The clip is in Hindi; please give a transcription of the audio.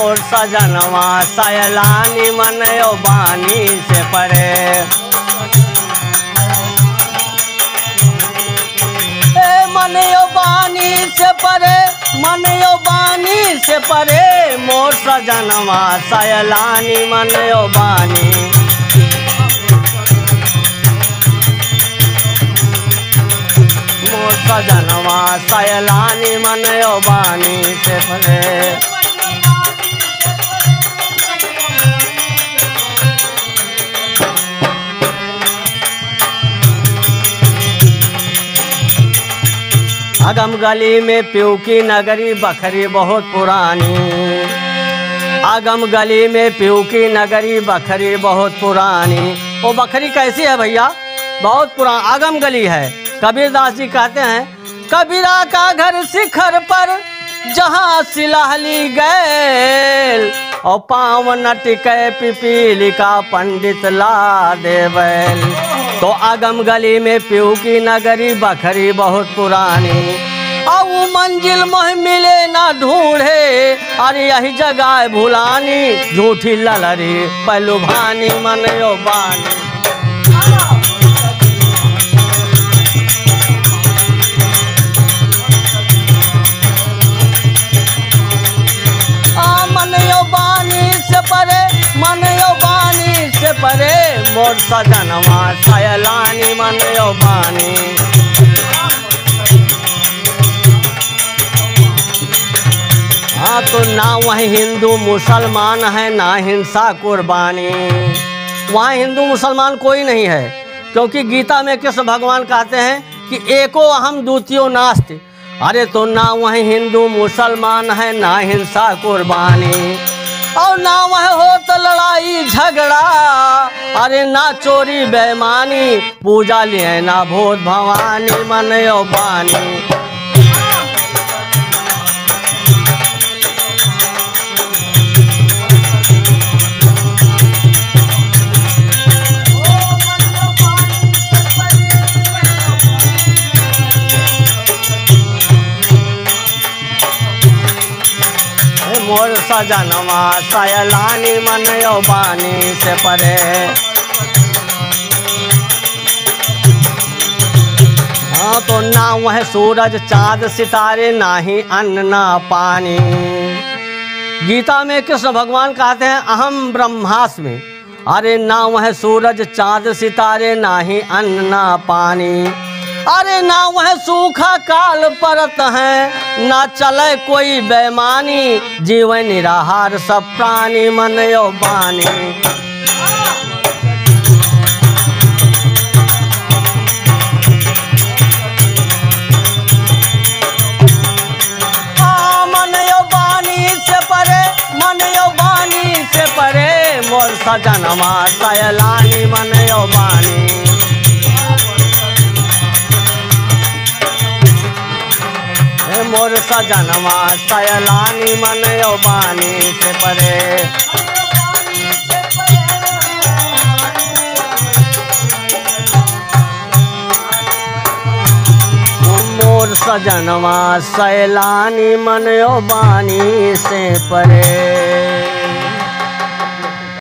मोर सजनवा सैलानी मन यो बानी से परे। मन यो बानी से परे, मन यो बानी से परे, मोर सजनवा सैलानी मन यो बानी। मोर सजनवा सैलानी मन यो बानी से परे। अगम गली में पीऊ की नगरी बखरी बहुत पुरानी। अगम गली में पीऊ की नगरी बखरी बहुत पुरानी। वो बखरी कैसी है भैया? बहुत पुरानी अगम गली है। कबीरदास जी कहते हैं, कबीरा का घर शिखर पर जहाँ सिलाहली गैल, और पाँव न टिके पिपीली का पंडित ला देवैल। तो अगम गली में पीऊ की नगरी बखरी बहुत पुरानी। और मंजिल मोह मिले ना ढूंढे, अरे यही जगह भुलानी, झूठी ललरी पहलू भानी मन यो बानी। मन यो बानी से परे, मन यो बानी से परे, मोर सजनवा सैलानी मन यो बानी। हाँ तो ना वही हिंदू मुसलमान है ना हिंसा कुर्बानी। वहाँ हिंदू मुसलमान कोई नहीं है, क्योंकि गीता में कृष्ण भगवान कहते हैं कि एको अहम द्वितीयो नास्ति। अरे तो ना वही हिंदू मुसलमान है ना हिंसा कुर्बानी, और ना वह हो तो लड़ाई झगड़ा, अरे ना चोरी बेईमानी, पूजा लिए ना भूत भवानी मन यो बानी। मोर सजनवा सैलानी मन यो बानी से परे। हाँ तो ना वह सूरज चाँद सितारे, ना ही अन्न ना पानी। गीता में कृष्ण भगवान कहते हैं अहम ब्रह्मास्मि। अरे ना वह सूरज चाँद सितारे, ना ही अन्न ना पानी। अरे ना वह सूखा काल परत है, ना चले कोई बेईमानी, जीवन निराहार सब प्राणी मन यो बानी। मन यो बानी से परे, मन यो बानी से परे, मोर सजनवा सैलानी मन यो बानी। मोर सजनवा सैलानी मन यो बानी से परे। मोर सजनवा सैलानी मन यो बानी से परे।